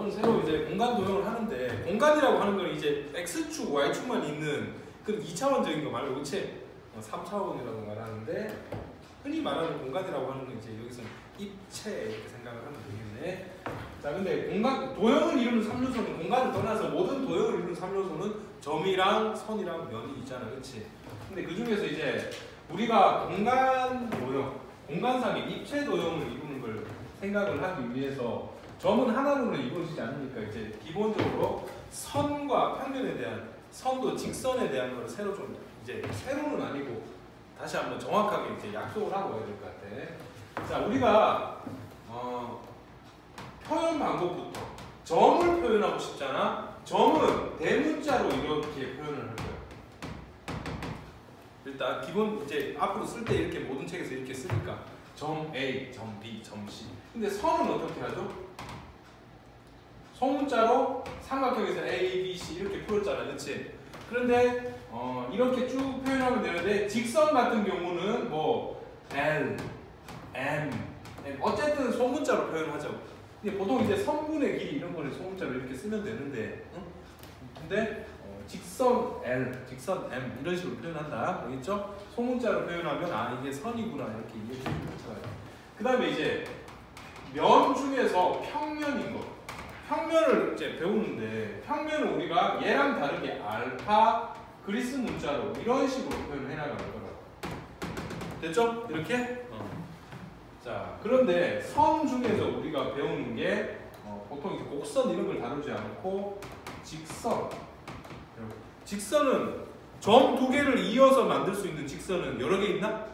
오늘 새로 이제 공간 도형을 하는데, 공간이라고 하는 건 이제 x축, y축만 있는 그 2차원적인 거 말고, 그치? 3차원이라고 말하는데, 흔히 말하는 공간이라고 하는 건 이제 여기서 입체 이렇게 생각을 하면 되겠네. 자, 근데 공간, 도형을 이루는 3요소는, 공간을 떠나서 모든 도형을 이루는 3요소는 점이랑 선이랑 면이 있잖아, 그치? 근데 그 중에서 이제 우리가 공간 도형, 공간상의 입체 도형을 이루는 걸 생각을 하기 위해서 점은 하나로는 이루어지지 않으니까 이제 기본적으로 선과 평면에 대한, 선도 직선에 대한 걸 새로 좀, 이제 새로는 아니고 다시 한번 정확하게 이제 약속을 하고 가야 될 것 같아. 자, 우리가 표현 방법부터 점을 표현하고 싶잖아. 점은 대문자로 이렇게 표현을 할 거야. 일단 기본 이제 앞으로 쓸 때 이렇게 모든 책에서 이렇게 쓰니까 점 A, 점 B, 점 C. 근데 선은 어떻게 하죠? 소문자로 삼각형에서 A, B, C 이렇게 풀었잖아, 그렇지? 그런데 이렇게 쭉 표현하면 되는데 직선 같은 경우는 뭐 L, M, N 어쨌든 소문자로 표현하죠. 근데 보통 이제 선분의 길이 이런 거를 소문자로 이렇게 쓰면 되는데, 응? 근데 직선 L, 직선 M 이런 식으로 표현한다, 알겠죠? 소문자로 표현하면 아 이게 선이구나 이렇게 이해해 주면 좋아요. 그 다음에 이제 면 중에서 평면인 거. 평면을 이제 배우는데 평면은 우리가 얘랑 다르게 알파 그리스 문자로 이런 식으로 표현해 나갈 거라고. 됐죠? 이렇게? 자, 그런데 선 중에서 우리가 배우는 게 보통 이제 곡선 이런 걸 다루지 않고 직선. 직선은 점 두 개를 이어서 만들 수 있는 직선은 여러 개 있나?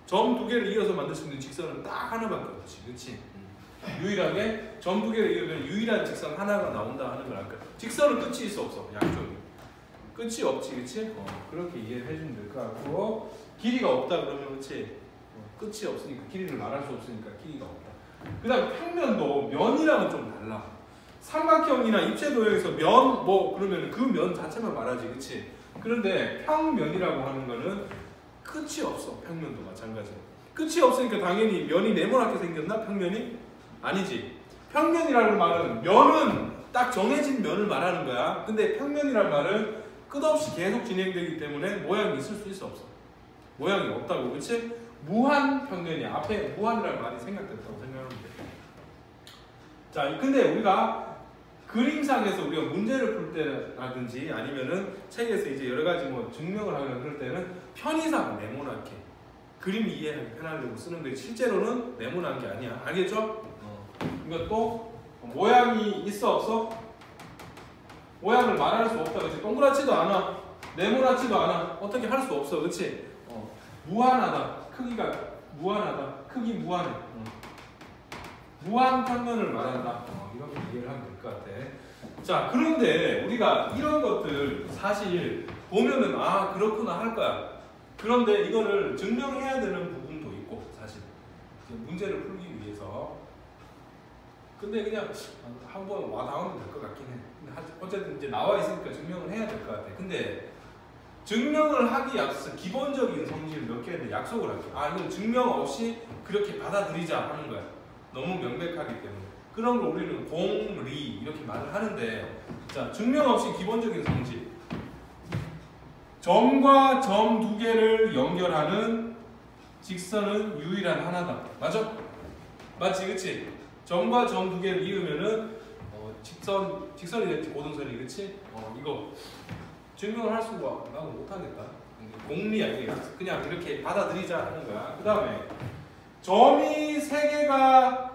점 두 개를 이어서 만들 수 있는 직선은 딱 하나밖에 없지, 그렇지? 유일하게 점 두 개를 이으면 유일한 직선 하나가 나온다 하는 걸 알까? 직선은 끝이 있어 없어? 양쪽이 끝이 없지, 그치? 그렇게 이해를 해주면 될 것 같고, 길이가 없다 그러면 그치? 끝이 없으니까 길이를 말할 수 없으니까 길이가 없다. 그 다음에 평면도 면이랑은 좀 달라. 삼각형이나 입체 도형에서 면 뭐 그러면 그 면 자체만 말하지, 그치? 그런데 평면이라고 하는 거는 끝이 없어. 평면도 마찬가지로 끝이 없으니까 당연히 면이 네모나게 생겼나? 평면이? 아니지. 평면이라는 말은 면은 딱 정해진 면을 말하는 거야. 근데 평면이라는 말은 끝없이 계속 진행되기 때문에 모양이 있을 수 있어 없어? 모양이 없다고, 그치? 무한 평면이야. 앞에 무한이라는 말이 생각됐다고 생각하면 돼. 자, 근데 우리가 그림상에서 우리가 문제를 풀 때라든지 아니면은 책에서 이제 여러 가지 뭐 증명을 하거나 그럴 때는 편의상 네모나게 그림 이해하기 편하려고 쓰는 거지 실제로는 네모난 게 아니야. 알겠죠? 이것도 모양이 있어 없어? 모양을 말할 수 없다, 그치? 동그랗지도 않아, 네모나지도 않아, 어떻게 할 수 없어, 그치? 무한하다, 크기가 무한하다, 크기 무한해. 무한 평면을 말한다. 이렇게 이해를 하면 될 것 같아. 자, 그런데 우리가 이런 것들 사실 보면은 아 그렇구나 할 거야. 그런데 이거를 증명해야 되는 부분도 있고 사실 문제를 풀기 위해서. 근데 그냥 한번 와닿으면 될 것 같긴 해. 근데 어쨌든 이제 나와 있으니까 증명을 해야 될 것 같아. 근데 증명을 하기 앞서 기본적인 성질 몇 개를 약속을 하죠. 아 이건 증명 없이 그렇게 받아들이자 하는 거야. 너무 명백하기 때문에. 그런 걸 우리는 공리 이렇게 말을 하는데, 자 증명 없이 기본적인 성질. 점과 점 두 개를 연결하는 직선은 유일한 하나다. 맞아? 맞지, 그치? 점과 점 두 개를 이으면은 직선이 될지 고등선이, 그치? 이거 증명을 할 수가 나는 못하겠다. 공리야 이게. 그냥 이렇게 받아들이자 하는 거야. 그 다음에 점이 세 개가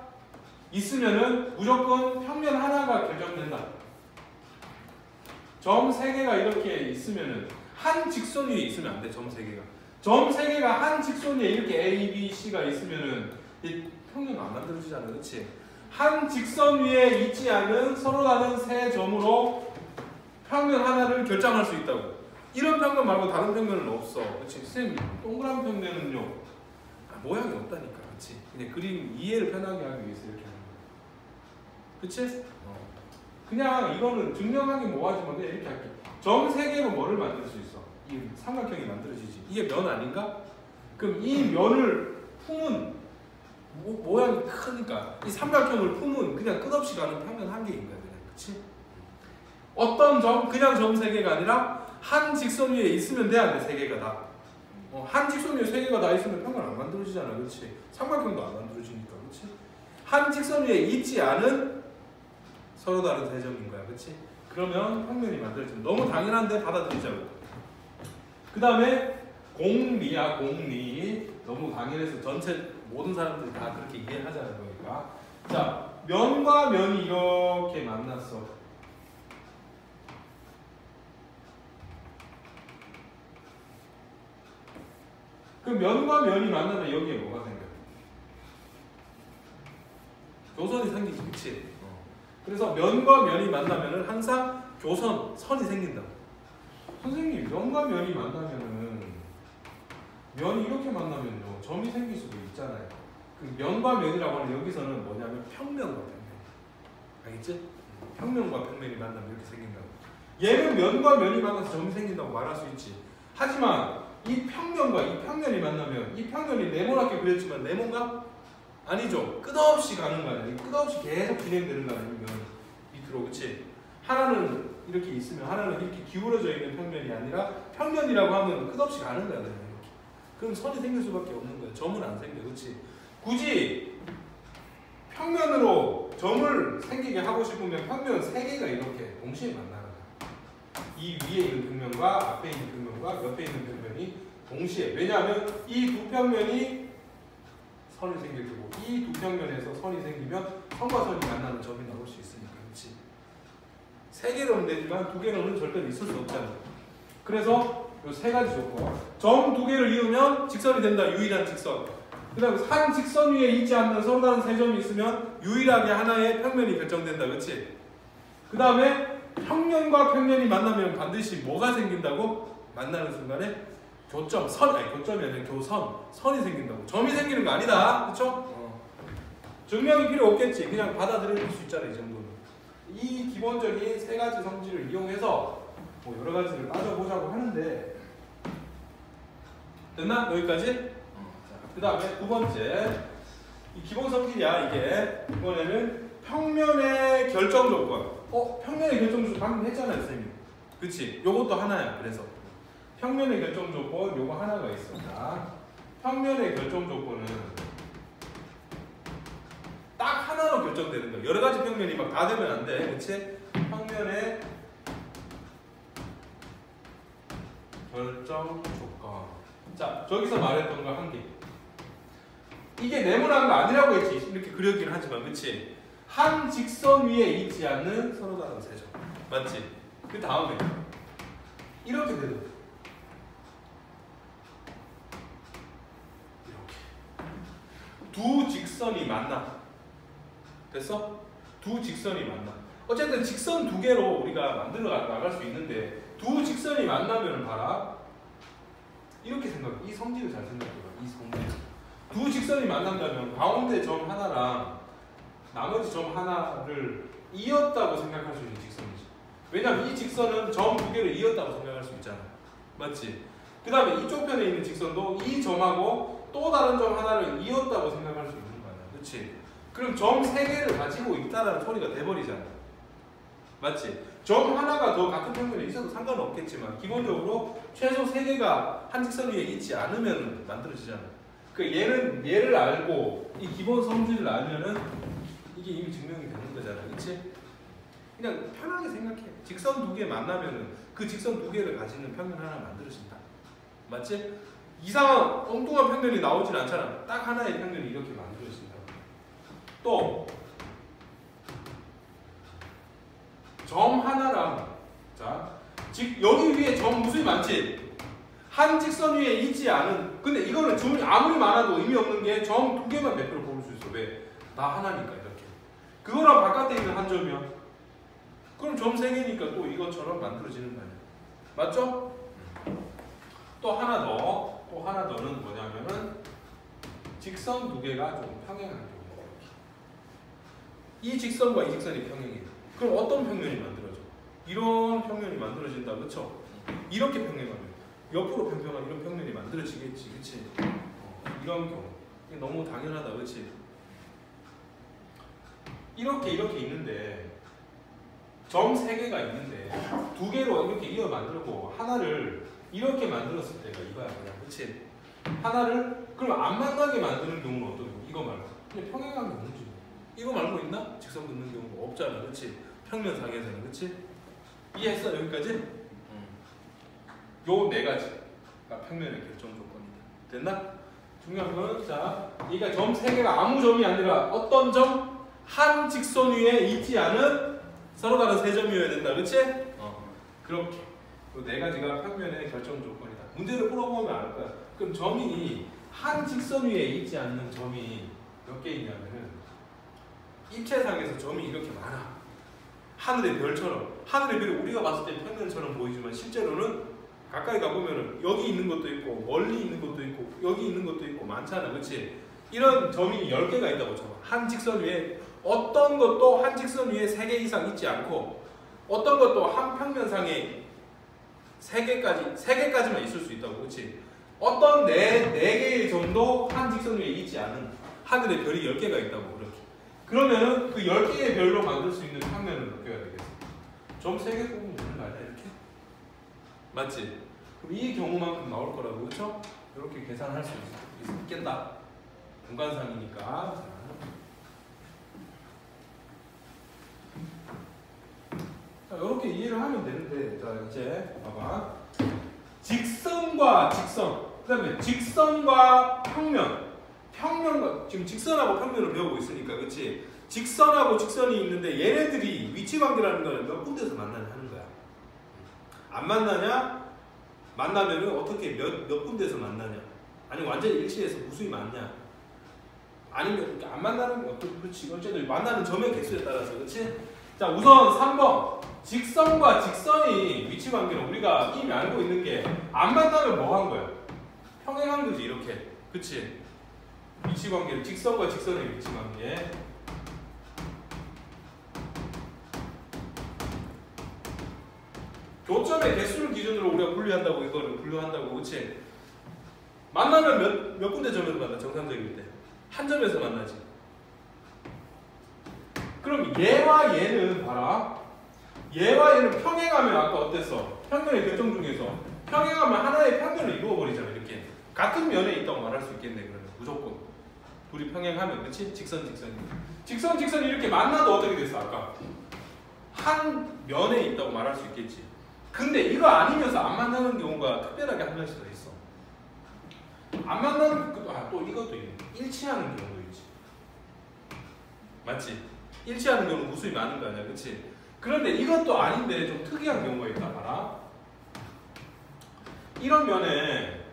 있으면은 무조건 평면 하나가 결정된다. 점 세 개가 이렇게 있으면은 한 직선 위에 있으면 안 돼. 점 세 개가. 점 세 개가 한 직선 위에 이렇게 A, B, C가 있으면은 이 평면 안 만들어지잖아, 그렇지? 한 직선 위에 있지 않은 서로 다른 세 점으로 평면 하나를 결정할 수 있다고. 이런 평면 말고 다른 평면은 없어, 그렇지? 선생님, 동그란 평면은요 모양이 없다니까, 그렇지? 그냥 그림 이해를 편하게 하기 위해서 이렇게 하는 거야, 그렇지? 그냥 이거는 증명하기 뭐하지만 그냥 이렇게 할게. 점 세 개로 뭐를 만들 수 있어? 이 삼각형이 만들어지지. 이게 면 아닌가? 그럼 이 면을 품은 모양이 크니까 이 삼각형을 품은 그냥 끝없이 가는 평면 한 개인 거야, 그냥. 그치? 어떤 점, 그냥 점 세 개가 아니라 한 직선 위에 있으면 돼, 안 돼? 세 개가 다. 한 직선 위에 세 개가 다 있으면 평면 안 만들어지잖아, 그렇지? 삼각형도 안 만들어지니까, 그렇지? 한 직선 위에 있지 않은 서로 다른 세 점인 거야, 그렇지? 그러면 평면이 만들어지면 너무 당연한데 받아들이자고. 그 다음에 공리야, 공리. 너무 당연해서 전체 모든 사람들이 다 그렇게 이해하자는 거니까. 자, 면과 면이 이렇게 만났어. 그 면과 면이 만나면 여기에 뭐가 생겨? 교선이 생기지, 그치? 그래서 면과 면이 만나면은 항상 교선, 선이 생긴다. 선생님, 면과 면이 만나면은 면이 이렇게 만나면요 점이 생길 수도 있잖아요. 그 면과 면이라고 하는 여기서는 뭐냐면 평면과 평면. 알겠지? 평면과 평면이 만나면 이렇게 생긴다고. 얘는 면과 면이 만나서 점이 생긴다고 말할 수 있지. 하지만 이 평면과 이 평면이 만나면 이 평면이 네모나게 그렸지만 네모인가? 아니죠. 끝없이 가는 거 아니야. 끝없이 계속 진행되는 거 아니면 밑으로, 그치? 하나는 이렇게 있으면 하나는 이렇게 기울어져 있는 평면이 아니라 평면이라고 하면 끝없이 가는 거야. 이렇게. 그럼 선이 생길 수밖에 없는 거야. 점은 안 생겨, 그치? 굳이 평면으로 점을 생기게 하고 싶으면 평면 세 개가 이렇게 동시에 만나는 거야. 이 위에 있는 평면과 앞에 있는 평면과 옆에 있는 평면이 동시에. 왜냐하면 이 두 평면이 선이 생길 거고 이 두 평면에서 선이 생기면 선과 선이 만나는 점이 나올 수 있으니까, 그렇지? 세 개로는 되지만 두 개로는 절대 있을 수 없잖아. 그래서 이 세 가지 조건. 점 두 개를 이으면 직선이 된다. 유일한 직선. 그 다음에 한 직선 위에 있지 않는 서로 다른 세 점이 있으면 유일하게 하나의 평면이 결정된다. 그렇지? 그 다음에 평면과 평면이 만나면 반드시 뭐가 생긴다고? 만나는 순간에 교점, 선, 아니 교점이 아니라 교선, 선이 생긴다고. 점이 생기는 거 아니다. 그쵸? 증명이 필요 없겠지. 그냥 받아들일 수 있잖아, 이 정도는. 이 기본적인 세 가지 성질을 이용해서 뭐 여러 가지를 따져보자고 하는데, 됐나? 여기까지? 그 다음에 두 번째. 이 기본 성질이야, 이게. 이번에는 평면의 결정 조건. 평면의 결정 조건 방금 했잖아요, 선생님. 그치? 요것도 하나야, 그래서. 평면의 결정 조건, 요거 하나가 있습니다. 평면의 결정 조건은 딱 하나로 결정되는 거야. 여러 가지 평면이 막 다 되면 안 돼. 그치? 평면의 결정 조건. 자, 저기서 말했던 거 한 개. 이게 네모난 거 아니라고 했지. 이렇게 그려긴 하지만, 그치? 한 직선 위에 있지 않는 서로 다른 세 점. 맞지? 그 다음에 이렇게 되는 거야. 두 직선이 만나. 됐어? 두 직선이 만나. 어쨌든 직선 두 개로 우리가 만들어 나갈 수 있는데 두 직선이 만나면 봐라. 이렇게 생각해. 이 성질을 잘 생각해봐. 이 성질. 두 직선이 만난다면 가운데 점 하나랑 나머지 점 하나를 이었다고 생각할 수 있는 직선이지. 왜냐면 이 직선은 점 두 개를 이었다고 생각할 수 있잖아. 맞지? 그 다음에 이쪽 편에 있는 직선도 이 점하고 또 다른 점 하나를 이었다고 생각할 수 있는 거 아니야. 그치? 그럼 점 세 개를 가지고 있다라는 소리가 돼버리잖아. 맞지? 점 하나가 더 같은 평면에 있어도 상관은 없겠지만 기본적으로 최소 세 개가 한 직선 위에 있지 않으면 만들어지잖아. 그 얘를 알고 이 기본 성질을 알면은 이게 이미 증명이 되는 거잖아. 그치? 그냥 편하게 생각해. 직선 두 개 만나면은 그 직선 두 개를 가지는 평면 하나 만들어진다. 맞지? 이상한 엉뚱한 평면이 나오진 않잖아. 딱 하나의 평면이 이렇게 만들어진다. 또 점 하나랑 자, 여기 위에 점 무수히 많지? 한 직선 위에 있지 않은, 근데 이거는 점이 아무리 많아도 의미 없는 게 점 두 개만 100% 뽑을 수 있어. 왜? 다 하나니까 이렇게. 그거랑 바깥에 있는 한 점이야. 그럼 점 세 개니까 또 이것처럼 만들어지는 거 아니야. 맞죠? 또 하나 더는 뭐냐면은 직선 두 개가 좀 평행한 경우. 이 직선과 이 직선이 평행해. 그럼 어떤 평면이 만들어져? 이런 평면이 만들어진다, 그렇죠? 이렇게 평행하면 옆으로 평평한 이런 평면이 만들어지겠지, 그렇지? 이런 경우. 이게 너무 당연하다, 그렇지? 이렇게 있는데 점 3개가 있는데 2개로 이렇게 이어 만들고 하나를 이렇게 만들었을 때가 이거야 그냥 그치? 하나를 그럼 안 만나게 만드는 경우는 어떤 경우? 이거 말고 그냥 평행하게 없는지 이거 말고 있나? 직선 긋는 경우가 없잖아 그치? 평면상에서는 그치? 이해했어 여기까지? 요 4가지가 평면의 결정 조건이다 됐나? 중요한 건 자 이게 점 3개가 아무 점이 아니라 어떤 점? 한 직선 위에 있지 않은 서로 다른 3점이어야 된다 그치? 그렇게 그 4가지가 평면의 결정 조건이다 문제를 풀어보면 알 거야 그럼 점이 한 직선 위에 있지 않는 점이 몇 개 있냐면은 입체상에서 점이 이렇게 많아 하늘의 별처럼 하늘의 별이 우리가 봤을 때 평면처럼 보이지만 실제로는 가까이 가보면은 여기 있는 것도 있고 멀리 있는 것도 있고 여기 있는 것도 있고 많잖아 그치? 이런 점이 10개가 있다고 쳐봐 한 직선 위에 어떤 것도 한 직선 위에 3개 이상 있지 않고 어떤 것도 한 평면상에 3개까지만 있을 수 있다고 그치? 어떤 4개의 점도 한 직선 위에 있지 않은 하늘의 별이 10개가 있다고 그렇게 그러면은 그 10개의 별로 만들 수 있는 평면을 몇 개가 되겠어? 점 3개 뽑으면 되는 거 아니야 이렇게? 맞지? 그럼 이 경우만큼 나올 거라고 그렇죠? 이렇게 계산할 수 있겠다 공간상이니까 자, 이렇게 이해를 하면 되는데 자 이제 봐봐 직선과 직선 그 다음에 직선과 평면과 지금 직선하고 평면을 배우고 있으니까 그치? 직선하고 직선이 있는데 얘네들이 위치관계라는 걸 몇 군데서 만나는 거야 안 만나냐? 만나면은 어떻게 몇 군데서 만나냐? 아니 완전히 일치해서 무수히 많냐? 아니면 안 만나는 거 그렇지 어쨌든 만나는 점의 개수에 따라서 그렇지? 자 우선 3번 직선과 직선이 위치관계는 우리가 이미 알고 있는 게 안 만나면 뭐 한 거야? 평행한 거지 이렇게 그치? 위치관계를 직선과 직선의 위치관계 교점의 개수를 기준으로 우리가 분류한다고 이거를 분류한다고 그치? 만나면 몇 군데 점에서 만나 정상적일 때 한 점에서 만나지 그럼 얘와 얘는 봐라 얘와 얘는 평행하면 아까 어땠어? 평면의 결정 중에서 평행하면 하나의 평면을 이루어버리잖아 이렇게 같은 면에 있다고 말할 수 있겠네 그러면 무조건 둘이 평행하면 그치? 직선이 이렇게 만나도 어떻게 됐어 아까? 한 면에 있다고 말할 수 있겠지 근데 이거 아니면서 안 만나는 경우가 특별하게 한 가지 더 있어 안 만나는 것도 또 이것도 있네 일치하는 경우도 있지 맞지? 일치하는 경우는 무수히 많은 거 아니야 그치? 그런데 이것도 아닌데 좀 특이한 경우가 있다 봐라 이런 면에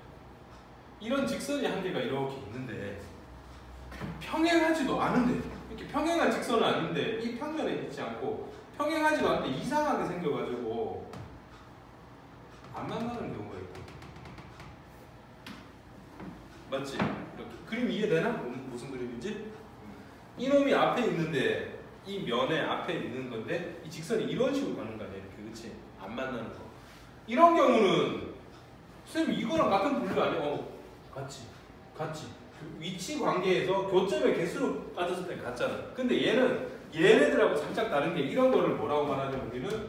이런 직선이 한 개가 이렇게 있는데 평행하지도 않은데 이렇게 평행한 직선은 아닌데 이 평면에 있지 않고 평행하지도 않는데 이상하게 생겨가지고 안 만나는 경우가 있고 맞지? 이렇게 그림 이해되나? 무슨 그림인지? 이놈이 앞에 있는데 이 면에 앞에 있는 건데 이 직선이 이런 식으로 가는 거 아니야 이렇게 그치? 안 만나는 거 이런 경우는 선생님 이거랑 같은 분류 아니야? 같지 위치 관계에서 교점의 개수로 따졌을 때 같잖아 근데 얘네들하고 살짝 다른 게 이런 거를 뭐라고 말하냐면 우리는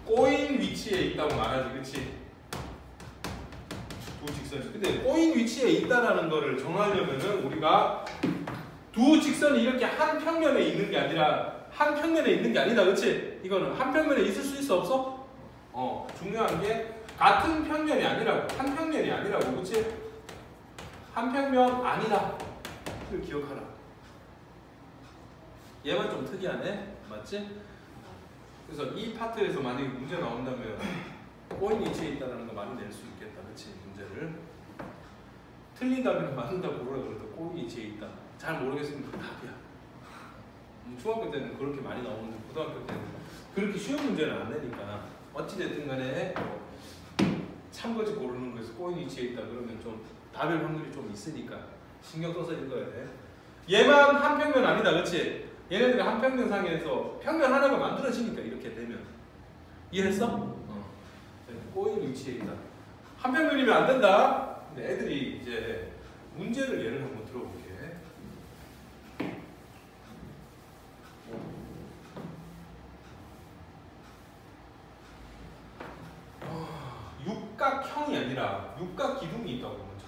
꼬인 위치에 있다고 말하지 그치? 두 직선이 근데 꼬인 위치에 있다라는 거를 정하려면은 우리가 두 직선이 이렇게 한 평면에 있는 게 아니라 한 평면에 있는 게 아니다 그치? 이거는 한 평면에 있을 수 있어 없어? 중요한 게 같은 평면이 아니라고 한 평면이 아니라고 그치? 한 평면 아니다 이걸 기억하라 얘만 좀 특이하네 맞지? 그래서 이 파트에서 만약에 문제 나온다면 꼬인 위치에 있다는 거 많이 낼 수 있겠다 그치? 문제를 틀린 답이나 맞는 답 고르라 그래도 꼬인 위치에 있다 잘 모르겠으면 그 답이야 중학교 때는 그렇게 많이 나오는데 고등학교 때는 그렇게 쉬운 문제는 안 내니까 어찌됐든 간에 참고지 고르는 거에서 꼬인 위치에 있다 그러면 좀 답일 확률이 좀 있으니까 신경 써서 읽어야 돼 얘만 한 평면 아니다 그치? 얘네들이 한 평면상에서 평면 하나가 만들어지니까 이렇게 되면 이해했어? 꼬인 위치에 있다 한 평면이면 안 된다 근데 애들이 이제 문제를 예를 한번 들어볼게 육각형이 아니라 육각 기둥이 있다고 보면 돼.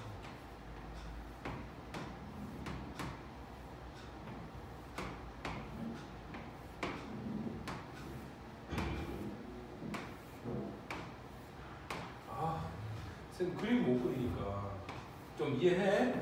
쌤 그림 못 그리니까 좀 이해해?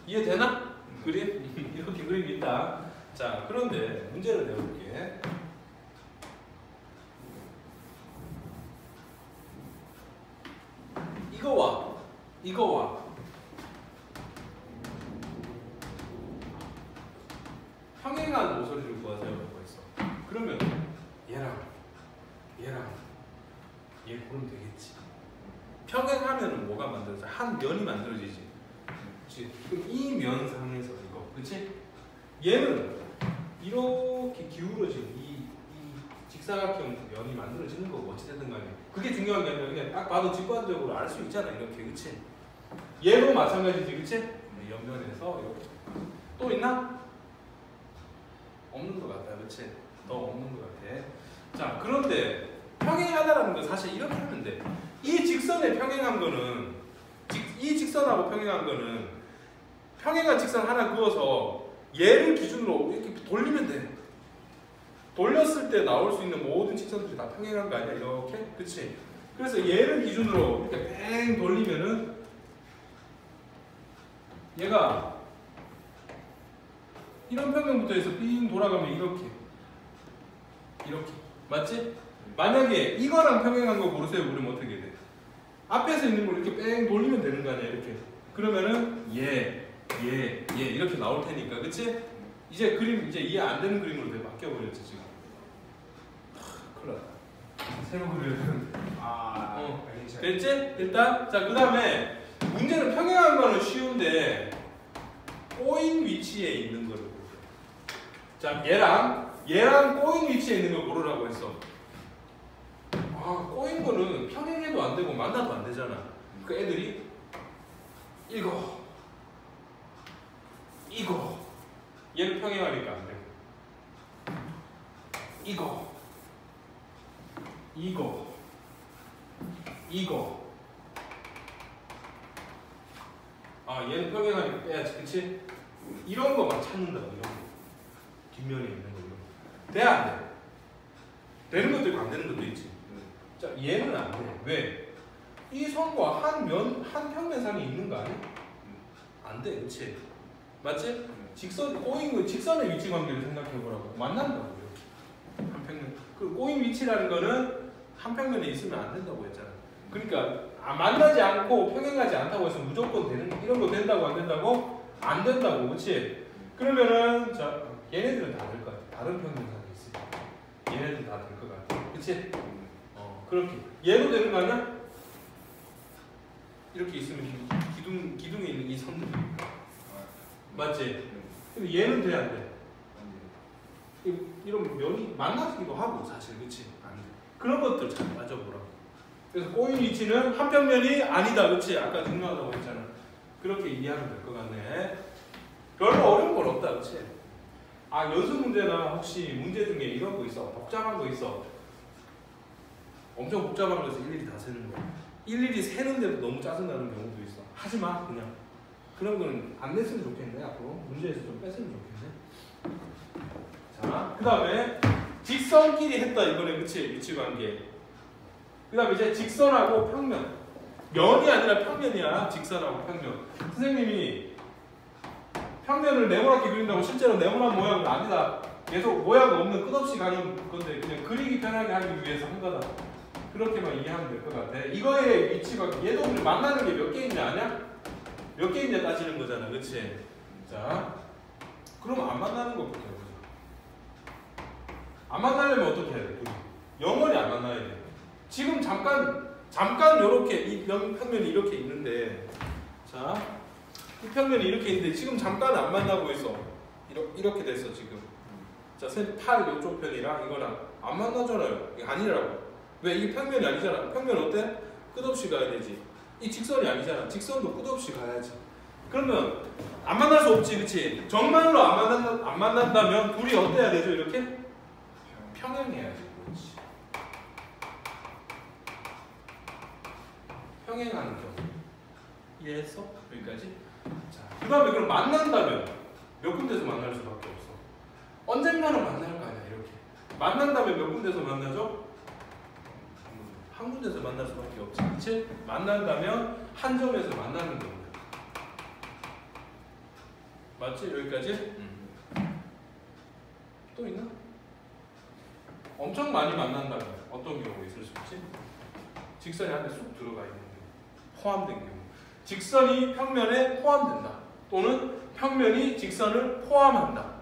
이해되나? 그림? 이렇게 그림이 있다. 자, 그런데 문제를 내볼게. 이거와 평행한 모서리를 구하자고 했어. 그러면 얘랑 얘 고르면 되겠지. 평행하면은 뭐가 만들어져? 한 면이 만들어지지. 그치? 그럼 이 면상에서 이거, 그치? 얘는 이렇게 기울어진 이 직사각형 면이 만들어지는 거고 어찌됐든 간에 그게 중요한 게 아니라 그냥 딱 봐도 직관적으로 알 수 있잖아. 이렇게, 그치? 얘도 마찬가지지, 그치? 옆면에서 이렇게. 또 있나? 없는 것 같다, 그치? 더 없는 것 같아. 자, 그런데 평행하다라는 건 사실 이렇게 하면 돼. 이 직선에 평행한 거는 이 직선하고 평행한 거는 평행한 직선 하나 그어서 얘를 기준으로 이렇게 돌리면 돼. 돌렸을 때 나올 수 있는 모든 직선들이 다 평행한 거 아니야? 이렇게? 그치? 그래서 얘를 기준으로 이렇게 뱅 돌리면은 얘가 이런 평면부터 해서 삥 돌아가면 이렇게 맞지? 만약에 이거랑 평행한 거 고르세요. 그러면 어떻게 돼? 앞에서 있는 걸 이렇게 뺑 돌리면 되는 거 아니야? 이렇게. 그러면은 얘 이렇게 나올 테니까, 그치? 이제 그림 이제 이해 안 되는 그림으로 돼 바뀌어버렸지 지금. 큰일 났다. 새로 그려야 되는데. 됐지? 일단 자, 그 다음에 문제는 평행한 거는 쉬운데 꼬인 위치에 있는 거를 고르세요. 자, 얘랑 꼬인 위치에 있는 걸 고르라고 했어. 꼬인 거는 평행해도 안 되고 만나도 안 되잖아. 그 애들이 이거 얘를 평행하니까 안 되고 이거 얘는 평행하니까 빼야지, 그치? 이런 거만 찾는다고. 이런 거 뒷면에 있는 거 돼, 안 돼? 되는 것도 있고 안 되는 것도 있지. 자, 얘는 안 돼. 왜? 이 선과 한 평면상이 있는 거 아니야? 안 돼, 그치? 맞지? 꼬인 거, 직선의 위치 관계를 생각해 보라고. 만난다고, 이렇게. 한 평면. 그 꼬인 위치라는 거는 한 평면에 있으면 안 된다고 했잖아. 그러니까 만나지 않고 평행하지 않다고 해서 무조건 되는, 이런 거 된다고 안 된다고? 안 된다고, 그치? 그러면은 자, 얘네들은 다 될 것 같아. 다른 평면상이 있으니까. 얘네들 다 될 것 같아. 그치? 그렇게. 얘도 되는 거 아니야? 이렇게 있으면 기둥에 있는 이 선들. 맞지? 근데 얘는 돼, 안 돼? 이런 면이 만나기도 하고, 사실, 그치? 안 돼. 그런 것들 잘 따져보라고. 그래서 꼬인 위치는 한 평면이 아니다, 그치? 아까 중요하다고 했잖아. 그렇게 이해하면 될 것 같네. 별로 어려운 건 없다, 그치? 연습 문제나 혹시 문제 중에 이런 거 있어? 복잡한 거 있어? 엄청 복잡한 거에서 일일이 다 세는 거야. 일일이 세는데도 너무 짜증나는 경우도 있어. 하지 마, 그냥. 그런 거는 안 냈으면 좋겠네. 앞으로 문제에서 좀 뺐으면 좋겠네. 자, 그 다음에 직선끼리 했다 이번에, 그치? 위치관계. 그 다음에 이제 직선하고 평면. 면이 아니라 평면이야. 직선하고 평면. 선생님이 평면을 네모나게 그린다고 실제로 네모난 모양은 아니다. 계속 모양 없는 끝없이 가는 건데 그냥 그리기 편하게 하기 위해서 한 거다. 그렇게만 이해하면 될 것 같아. 이거의 위치가 얘도 우리 만나는 게 몇 개 있냐 아냐? 몇 개 있냐 따지는 거잖아, 그치? 자, 그럼 안 만나는 것부터 해보자. 안 만나려면 어떻게 해야 돼? 영원히 안 만나야 돼. 지금 잠깐 요렇게 이 평면이 이렇게 있는데, 자, 이 평면이 이렇게 있는데 지금 잠깐 안 만나고 있어. 이렇게 됐어 지금. 자, 팔 이쪽 편이랑 이거랑 안 만나잖아요. 이게 아니라고. 왜? 이게 평면이 아니잖아. 평면 어때? 끝없이 가야 되지. 이 직선이 아니잖아. 직선도 끝없이 가야지. 그러면 안 만날 수 없지, 그치? 정말로 안 만난다면 둘이 어때야 되죠? 이렇게 평행해야지. 그렇지. 평행하는 경우. 이해했어? 여기까지? 자, 그 다음에 그럼 만난다면 몇 군데서 만날 수밖에 없어. 언젠가는 만날 거 아니야, 이렇게. 만난다면 몇 군데서 만나죠? 한 군데서 만날 수밖에 없지, 그치? 만난다면 한 점에서 만나는 겁니다. 맞지? 여기까지? 또 있나? 엄청 많이 만난다면 어떤 경우가 있을 수 있지? 직선이 한 대 쑥 들어가 있는 경우, 포함된 경우. 직선이 평면에 포함된다. 또는 평면이 직선을 포함한다.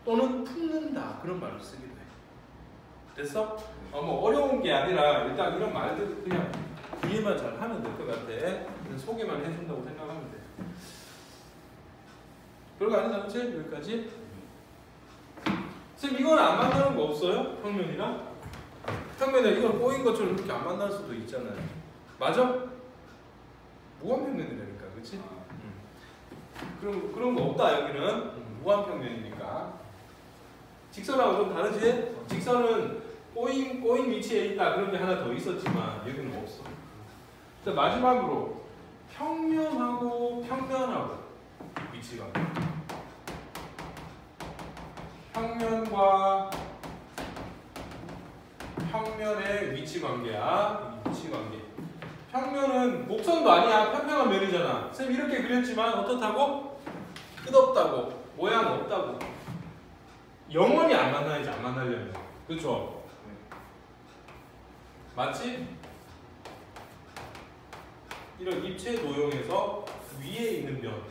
또는 품는다. 그런 말을 쓰기도 해. 됐어? 뭐 어려운 게 아니라 일단 이런 말들 그냥 이해만 잘 하면 될 것 같아. 그냥 소개만 해준다고 생각하면 돼. 별거 아니다, 그치? 여기까지? 선생님, 이건 안 만나는 거 없어요? 평면이랑? 평면에 이건 꼬인 것처럼 이렇게 안 만날 수도 있잖아요. 맞아? 무한평면이라니까, 그치? 그런 거 없다, 여기는. 무한평면이니까. 직선하고 좀 다르지? 직선은 꼬인 위치에 있다, 그런 게 하나 더 있었지만, 여기는 없어. 자, 마지막으로, 평면하고 위치가. 평면과 평면의 위치 관계야. 위치 관계. 평면은 곡선도 아니야. 평평한 면이잖아. 쌤 이렇게 그렸지만 어떻다고? 끝없다고. 모양 없다고. 영원히 안 만나야지, 안 만나려면. 그쵸? 맞지? 이런 입체 도형에서 위에 있는 면.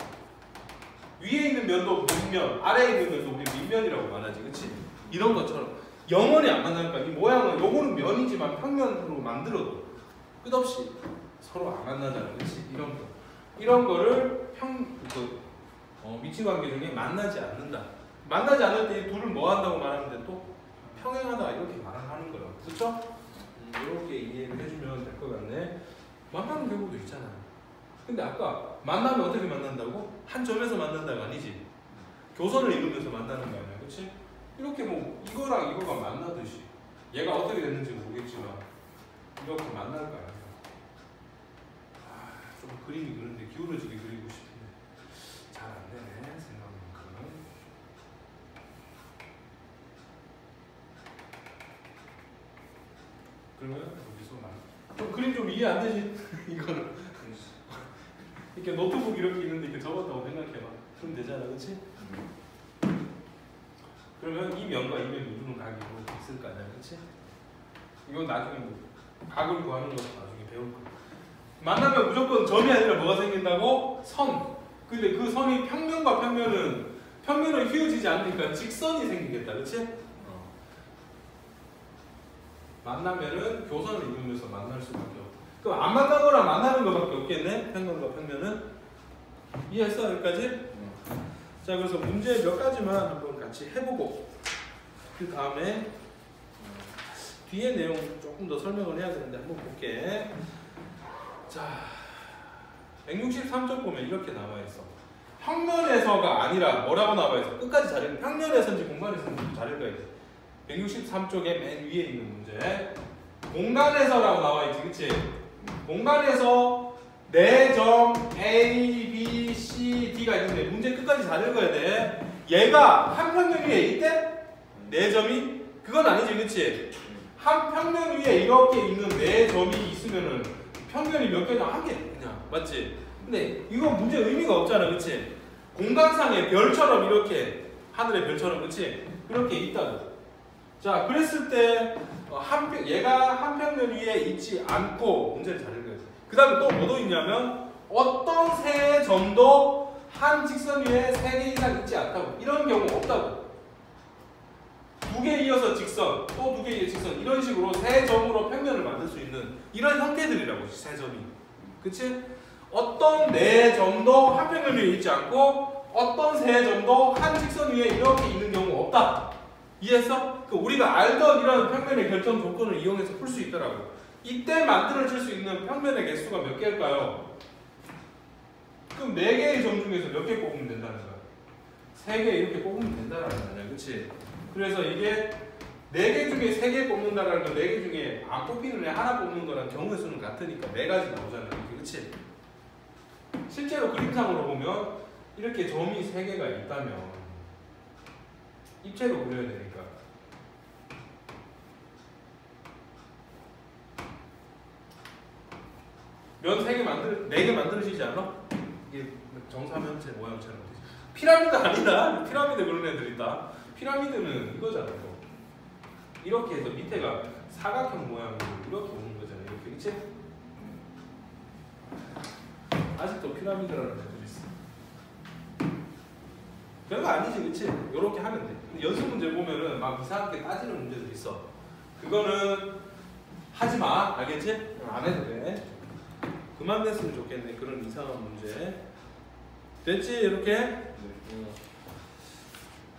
위에 있는 면도 밑면, 아래에 있는 면도 우리 밑면이라고 말하지, 그치? 이런 것처럼 영원히 안 만나니까 이 모양은 요거는 면이지만 평면으로 만들어도 끝없이 서로 안 만나잖아, 그치? 이런 거를 위치관계 중에 만나지 않는다. 만나지 않을 때 이 둘을 뭐 한다고 말하는데 또 평행하다 이렇게 말하는 거야, 그쵸? 이렇게 이해를 해주면 될 것 같네. 만나는 경우도 있잖아. 근데 아까 만나면 어떻게 만난다고? 한 점에서 만난다가 아니지. 교선을 이루면서 만나는 거 아니야, 그렇지? 이렇게 뭐 이거랑 이거가 만나듯이 얘가 어떻게 됐는지 모르겠지만 이렇게 만날 거 아니야. 좀 그림이 그런데 기울어지게 그리고 싶은데 잘 안 되네, 생각만큼은. 그러면 여기서 좀 그림 좀 이해 안 되지? 이거는 이렇게 노트북 이렇게 있는데 이렇게 접었다고 생각해봐. 그럼 되잖아, 그렇지? 그러면 이 면과 이 면이 이루는 각이 이렇게 있을 거 아니야, 그렇지? 이건 나중에 뭐 각을 구하는 거 나중에 배울 거야. 만나면 무조건 점이 아니라 뭐가 생긴다고? 선. 근데 그 선이 평면과 평면은 휘어지지 않으니까 직선이 생기겠다, 그렇지? 만나면은 교선을 이루면서 만날 수밖에 없다. 그럼 안 만나거나 만나는 것밖에 없겠네? 평면과 평면은. 이해했어? 여기까지? 자, 그래서 문제 몇 가지만 한번 같이 해보고 그 다음에 뒤에 내용 조금 더 설명을 해야 되는데 한번 볼게. 자, 163쪽 보면 이렇게 나와있어. 평면에서가 아니라 뭐라고 나와있어? 끝까지 잘 읽어. 평면에서인지 공간에서인지 잘 읽어야 돼. 163쪽에 맨 위에 있는 문제. 공간에서라고 나와있지, 그치? 공간에서 네 점 A, B, C, D가 있는데 문제 끝까지 잘 읽어야 돼. 얘가 한 평면 위에 있대? 네 점이? 그건 아니지, 그치? 한 평면 위에 이렇게 있는 네 점이 있으면은 평면이 몇 개냐? 한 개 그냥, 맞지? 근데 이거 문제 의미가 없잖아, 그치? 공간상의 별처럼 이렇게 하늘의 별처럼, 그치? 그렇게 있다고. 자, 그랬을 때 얘가 한 평면 위에 있지 않고 문제를 잘 읽어야 돼. 그 다음에 또 뭐도 있냐면 어떤 세 점도 한 직선 위에 3개 이상 있지 않다고. 이런 경우 없다고. 2개 이어서 직선, 또 2개 이어서 직선, 이런 식으로 세 점으로 평면을 만들 수 있는 이런 형태들이라고, 세 점이. 그치? 어떤 네 점도 한 평면 위에 있지 않고 어떤 세 점도 한 직선 위에 이렇게 있는 경우 없다. 이해했어? 그 우리가 알던 이런 평면의 결정 조건을 이용해서 풀 수 있더라고. 이때 만들어질 수 있는 평면의 개수가 몇 개일까요? 그럼 4개의 점 중에서 몇 개 뽑으면 된다는 거야? 3개 이렇게 뽑으면 된다는 거야. 그치? 그래서 이게 4개 중에 3개 뽑는다라는 건 4개 중에 안 뽑히는 애 하나 뽑는 거랑 경우의 수는 같으니까 4가지 나오잖아. 이렇게. 그치? 실제로 그림상으로 보면 이렇게 점이 3개가 있다면 입체로 그려야 되니까 면 4개 만들어지지 않아? 이게 정사면체 모양처럼 되지. 피라미드 아니다. 피라미드 그런 애들 있다. 피라미드는 이거잖아. 이렇게 해서 밑에가 사각형 모양으로 이렇게 오는 거잖아. 이렇게. 그치? 아직도 피라미드라는 애들 있어. 별거 아니지. 그치? 요렇게 하면 돼. 근데 연습 문제 보면은 막 이상하게 따지는 문제들 있어. 그거는 하지 마. 알겠지? 안 해도 돼. 그만 냈으면 좋겠네. 그런 이상한 문제. 됐지? 이렇게?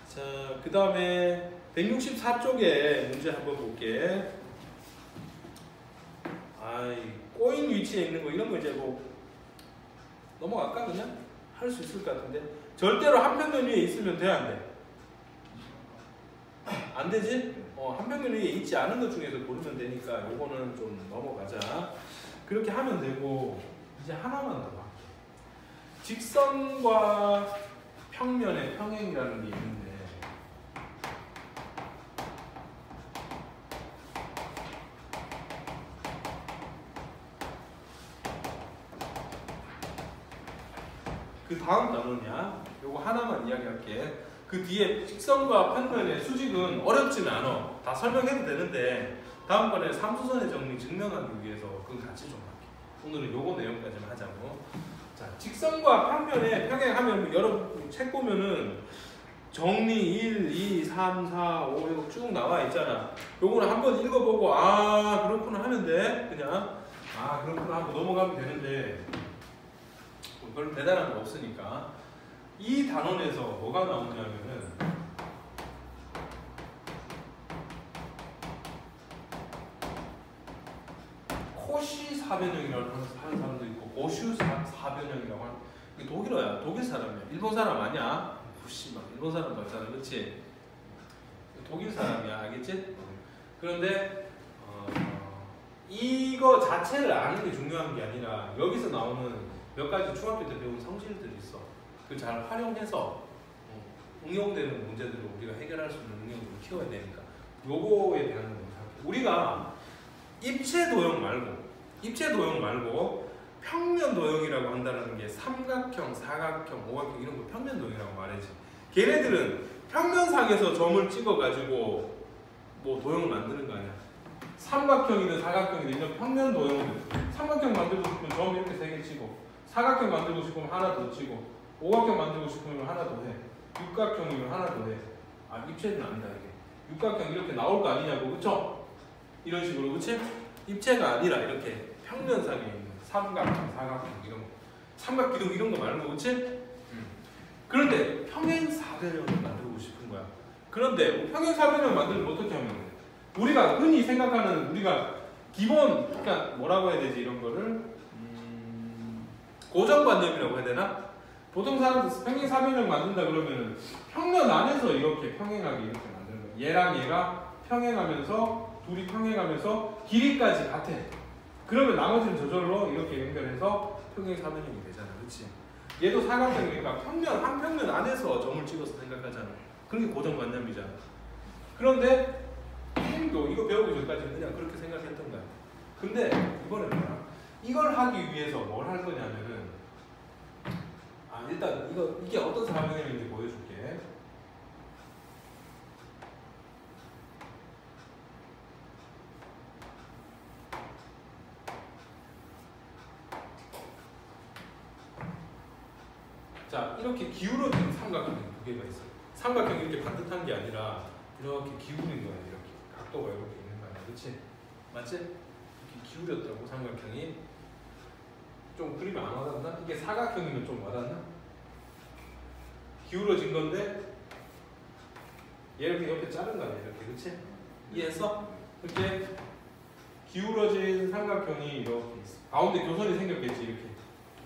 자, 그 다음에 164쪽에 문제 한번 볼게. 꼬인 위치에 있는 거 이런 거 이제 뭐 넘어갈까 그냥? 할 수 있을 것 같은데. 절대로 한 평면 위에 있으면 돼, 안 돼? 안 되지? 한 평면 위에 있지 않은 것 중에서 고르면 되니까 요거는 좀 넘어가자. 그렇게 하면 되고 이제 하나만 더 할게. 직선과 평면의 평행이라는 게 있는데 그 다음 단어냐? 요거 하나만 이야기할게. 그 뒤에 직선과 평면의 수직은 어렵지는 않아. 다 설명해도 되는데 다음번에 삼수선의 정리 증명하기 위해서 그건 같이 좀 할게. 오늘은 요거 내용까지만 하자고. 자, 직선과 평면의 평행하면 여러분 책 보면은 정리 1, 2, 3, 4, 5 이거 쭉 나와 있잖아. 요거는 한번 읽어보고 그렇구나 하면 돼. 그냥 그렇구나 하고 넘어가면 되는데 별로 대단한 거 없으니까 이 단원에서 뭐가 나오냐면은 코시 사변형이라고 하는 사람도 있고 고슈 사변형이라고 하는 이게 독일어야. 독일 사람이야. 일본 사람 아니야. 후씨 막 일본 사람 같잖아. 그렇지? 독일 사람이야. 알겠지? 그런데 이거 자체를 아는 게 중요한 게 아니라 여기서 나오는 몇 가지 중학교 때 배운 성질들이 있어. 그 잘 활용해서 응용되는 문제들을 우리가 해결할 수 있는 능력을 키워야 되니까 요거에 대한 건 우리가 입체 도형 말고 평면 도형이라고 한다는 게 삼각형, 사각형, 오각형 이런 거 평면 도형이라고 말하지. 걔네들은 평면상에서 점을 찍어가지고 뭐 도형을 만드는 거 아니야. 삼각형이든 사각형이든 이런 평면 도형은 삼각형 만들고 싶으면 점 이렇게 3개 치고 사각형 만들고 싶으면 하나 더 치고 오각형 만들고 싶으면 하나 더 해. 육각형이면 하나 더 해. 입체는 아니다 이게. 육각형 이렇게 나올 거 아니냐고. 그쵸? 이런 식으로. 그치? 입체가 아니라 이렇게 평면상에 있는 삼각형, 사각형 이런 거. 삼각기둥 이런 거 말고. 그치? 그런데 평행사변형을 만들고 싶은 거야. 그런데 평행사변형 만들면 어떻게 하면 돼? 우리가 흔히 생각하는 우리가 기본 그러니까 뭐라고 해야 되지 이런 거를 고정관념이라고 해야 되나? 보통 사람들 평행사변형 만든다 그러면은 평면 안에서 이렇게 평행하게 이렇게 만드는 거야. 얘랑 얘가 평행하면서 둘이 평행하면서 길이까지 같아. 그러면 나머지는 저절로 이렇게 연결해서 평행사변형이 되잖아. 그렇지? 얘도 사각형이니까 평면 한 평면 안에서 점을 찍어서 생각하잖아. 그게 고정관념이잖아. 그런데 도 이거 배우기 전까지는 그냥 그렇게 생각했던 거야. 근데 이번에 뭐야? 이걸 하기 위해서 뭘 할 거냐면은 일단 이게 어떤 사변형인지 보여줄게. 자, 이렇게 기울어진 삼각형이 2개가 있어. 삼각형이 이렇게 반듯한 게 아니라 이렇게 기울인 거야. 이렇게 각도가 이렇게 있는 거 아니야, 그렇지? 맞지? 이렇게 기울였다고 삼각형이. 좀 그림이 안 와닿나? 이게 사각형이면 좀 와닿나? 기울어진 건데 얘를 이렇게 옆에 자른 거 아니야 이렇게 그치? 이해했어? 이렇게 기울어진 삼각형이 이렇게 있어. 가운데 교선이 생겼겠지 이렇게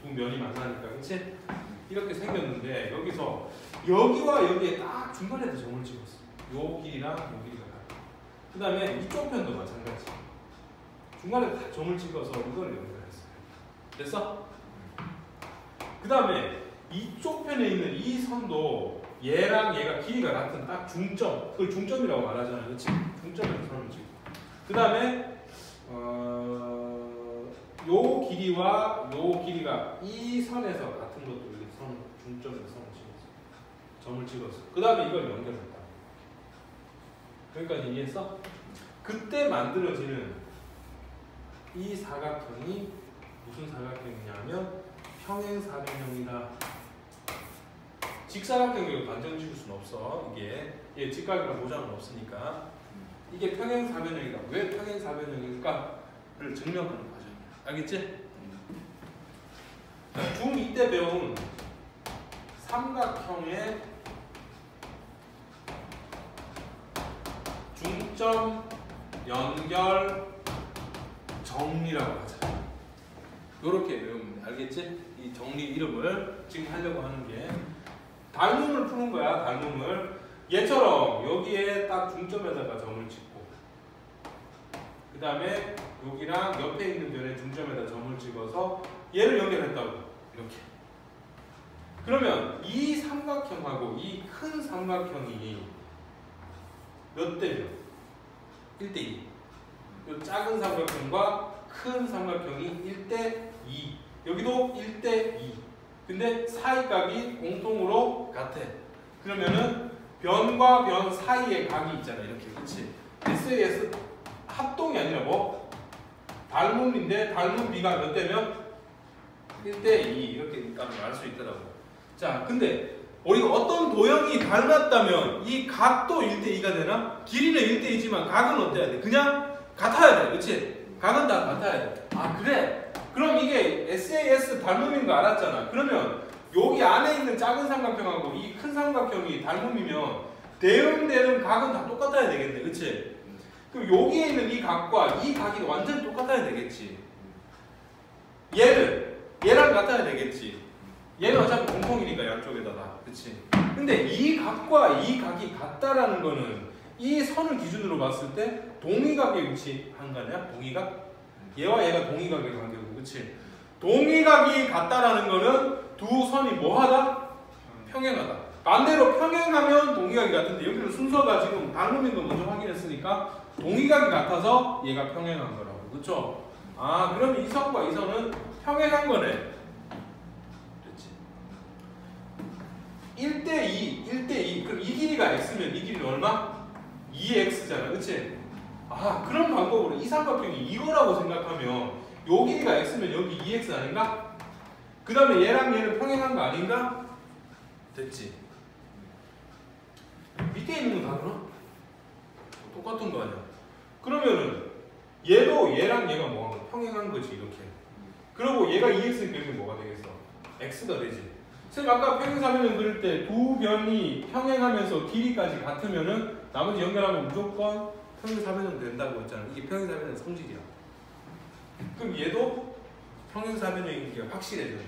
두 면이 만나니까 그치? 이렇게 생겼는데 여기서 여기와 여기에 딱 중간에다 점을 찍었어. 요 길이랑 요 길이가 같아. 그 다음에 이쪽 편도 마찬가지. 중간에 딱 점을 찍어서 이걸 연결했어요. 됐어? 그 다음에 이쪽 편에 있는 이 선도 얘랑 얘가 길이가 같은 딱 중점, 그걸 중점이라고 말하잖아, 그렇지? 중점에서 선을 찍고. 그 다음에 요 길이와 요 길이가 이 선에서 같은 것도 이렇게 중점에서 선을 찍었어. 점을 찍었어. 그 다음에 이걸 연결했다. 여기까지 이해했어? 그때 만들어지는 이 사각형이 무슨 사각형이냐면 평행사변형이다. 직사각형으로 단정 지을 수는 없어. 이게 직각이랑 보장은 없으니까 이게 평행사변형이다. 왜 평행사변형일까를 증명하는 과정이야. 알겠지? 중2 때 배운 삼각형의 중점 연결 정리라고 하자. 요렇게 외우면 돼. 알겠지? 이 정리 이름을 지금 하려고 하는 게 닮음을 푸는 거야. 닮음을 얘처럼 여기에 딱 중점에다가 점을 찍고 그 다음에 여기랑 옆에 있는 변에 중점에다 점을 찍어서 얘를 연결했다고 이렇게. 그러면 이 삼각형하고 이 큰 삼각형이 몇 대 몇? 1대 2. 이 작은 삼각형과 큰 삼각형이 1대 2. 여기도 1대 2. 근데 사이각이 공통으로 같아. 그러면은 변과 변 사이의 각이 있잖아. 이렇게. 그치? SAS 합동이 아니라 뭐? 닮음인데 닮음 B가 몇 대면? 1대 2. 이렇게 알 수 있더라고. 자, 근데 우리가 어떤 도형이 닮았다면 이 각도 1대 2가 되나? 길이는 1대 2지만 각은 어때야 돼? 그냥 같아야 돼. 그치? 각은 다 같아야 돼. 아, 그래? 그럼 이게 SAS 닮음인 거 알았잖아. 그러면 여기 안에 있는 작은 삼각형하고 이 큰 삼각형이 닮음이면 대응되는 각은 다 똑같아야 되겠네. 그치? 그럼 여기에 있는 이 각과 이 각이 완전히 똑같아야 되겠지. 얘랑 같아야 되겠지. 얘는 어차피 공통이니까 양쪽에다 다. 그치? 근데 이 각과 이 각이 같다라는 거는 이 선을 기준으로 봤을 때 동의각에 위치한 거 아니야? 동의각? 얘와 얘가 동의각의 관계고, 그치? 동의각이 같다라는 거는 두 선이 뭐하다? 평행하다. 반대로 평행하면 동의각이 같은데 여기는 순서가 지금 닮음인 거 먼저 확인했으니까 동의각이 같아서 얘가 평행한 거라고, 그쵸? 아, 그러면 이 선과 이 선은 평행한 거네. 그렇지? 1대2, 1대2. 그럼 이 길이가 x면 이 길이는 얼마? 2x잖아, 그치? 아, 그런 방법으로 이 삼각형이 이거라고 생각하면 요 길이가 x면 여기 2x 아닌가? 그 다음에 얘랑 얘는 평행한 거 아닌가? 됐지? 밑에 있는 건 다 그럼? 똑같은 거 아니야? 그러면은 얘도 얘랑 얘가 뭐한 거? 평행한 거지 이렇게. 그리고 얘가 2x니까 여기 뭐가 되겠어? x가 되지. 쌤 아까 평행사변형 그릴 때 두 변이 평행하면서 길이까지 같으면은 나머지 연결하면 무조건 평행사변형 된다고 했잖아. 이게 평행사변형 성질이야. 그럼 얘도 평행사변형인 게 확실해졌네.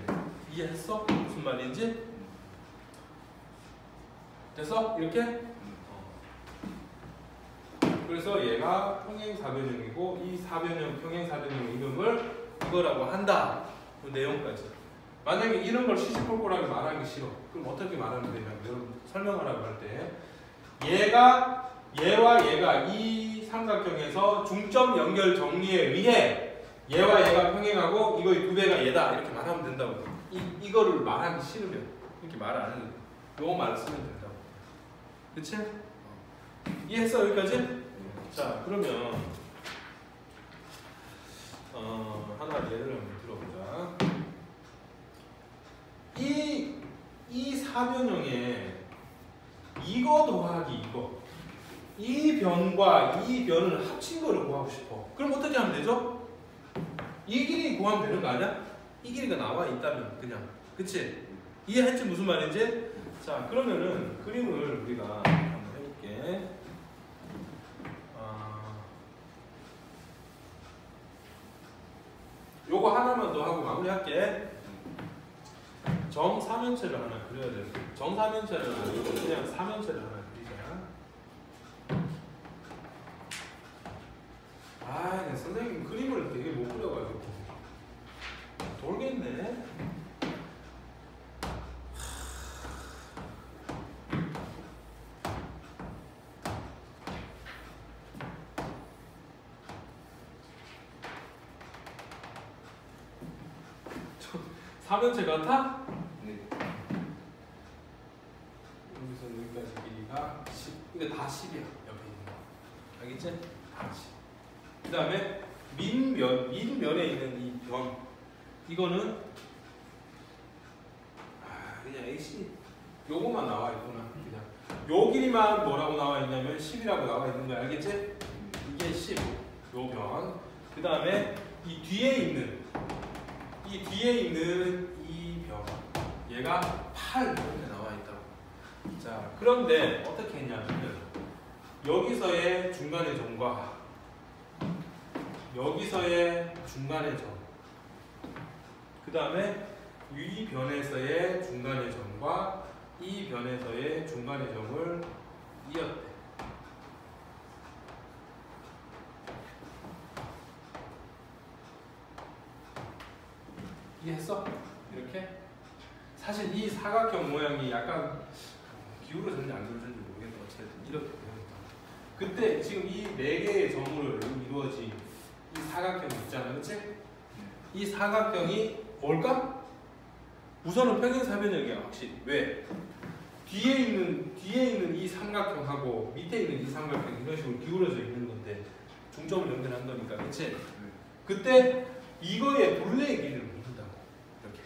이해했어? 무슨 말인지? 됐어? 이렇게? 그래서 얘가 평행사변형이고 이 사변형, 평행사변형 이름을 이거라고 한다. 그 내용까지. 만약에 이런 걸 시시콜콜하게 말하기 싫어. 그럼 어떻게 말하면 되냐면 여러분 설명하라고 할 때 얘와 얘가 이 삼각형에서 중점 연결 정리에 의해 얘와 얘가 평행하고 이거의 두 배가 얘다 이렇게 말하면 된다고. 이거를 말하기 싫으면 이렇게 말을 안 해도 돼. 요거 말을 쓰면 된다고. 그치? 이해했어 여기까지? 자 그러면 하나 예를 한번 들어보자. 이 사변형에 이거 더하기 이거 이 변과 이 변을 합친 거를 구하고 싶어. 그럼 어떻게 하면 되죠? 이 길이 구하면 되는 거 아니야? 이 길이가 나와 있다면 그냥 그치? 이해했지 무슨 말인지? 자 그러면은 그림을 우리가 한번 해볼게. 해볼게. 요거 하나만 더 하고 마무리할게. 정사면체를 하나 그려야 돼. 정사면체를 그냥 사면체를 하나 그리자. 아, 선생님 그림을 되게 못 그려가지고 돌겠네. 사면체 같아? 네. 여기서 여기까지 길이가 10. 이거 다 10이야. 옆에 있는 거. 알겠지? 다 10. 그 다음에 민면에 있는 이 변. 이거는 그냥 AC. 요거만 나와 있구나. 그냥 요 길이만 뭐라고 나와 있냐면 10이라고 나와 있는 거 알겠지? 이게 10. 요 변. 그 다음에 이 뒤에 있는 이 변, 얘가 8 이렇게 나와 있다고. 자, 그런데 어떻게 했냐면 여기서의 중간의 점과 여기서의 중간의 점, 그 다음에 이 변에서의 중간의 점과 이 변에서의 중간의 점을 이었대. 이해했어? 이렇게? 사실 이 사각형 모양이 약간 기울어졌는지 안 기울어졌는지 모르겠는데 어쨌든 이렇게 됩니다. 그때 지금 이 4개의 점으로 이루어진 이 사각형이 있잖아, 그치? 이 사각형이 뭘까? 우선은 평행사변형이야, 확실히. 왜? 뒤에 있는 이 삼각형하고 밑에 있는 이 삼각형 이런 식으로 기울어져 있는 건데 중점을 연결한 거니까, 그치? 그때 이거의 둘레의 길이를 묻는다고. 이렇게.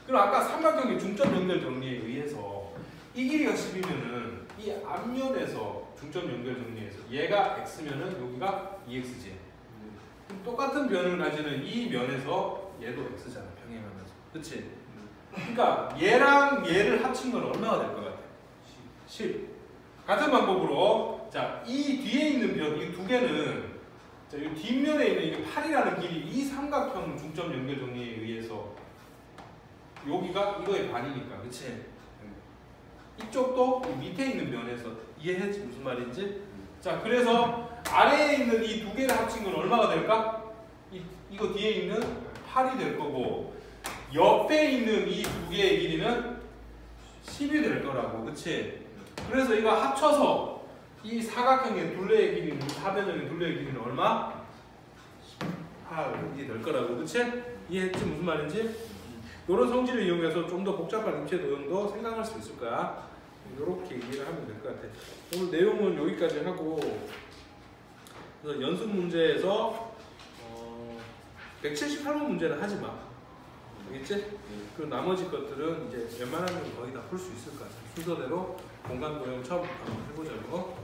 그럼 아까 삼각형의 중점 연결 정리에 의해서 이 길이가 10이면은 이 앞면에서 중점 연결 정리에서 얘가 x면은 여기가 2x지. 똑같은 변을 가지는 이 면에서 얘도 x잖아, 평행하면서. 그치? 그러니까 얘랑 얘를 합친 건 얼마가 될 것 같아? 10. 같은 방법으로 자, 이 뒤에 있는 변, 이 두 개는 자, 이 뒷면에 있는 이게 8이라는 길이 이 삼각형 중점 연결 정리에 의해서 여기가 이거의 반이니까, 그치? 이쪽도 이 밑에 있는 면에서 이해했지? 무슨 말인지? 자, 그래서 아래에 있는 이 두 개를 합친 건 얼마가 될까? 이거 뒤에 있는 8이 될 거고 옆에 있는 이 두 개의 길이는 10이 될 거라고, 그치? 그래서 이거 합쳐서 이 사각형의 둘레의 길이는, 사변형의 둘레의 길이는 얼마? 8이 될 거라고, 그치? 이해했지? 무슨 말인지? 이런 성질을 이용해서 좀 더 복잡한 입체 도형도 생각할 수 있을 거야. 이렇게 이해를 하면 될 것 같아. 오늘 내용은 여기까지 하고, 그래서 연습 문제에서 178번 문제는 하지 마. 알겠지? 그리고 나머지 것들은 이제 웬만하면 거의 다 풀 수 있을 것 같아. 순서대로 공간 도형 처음부터 한번 해보자고.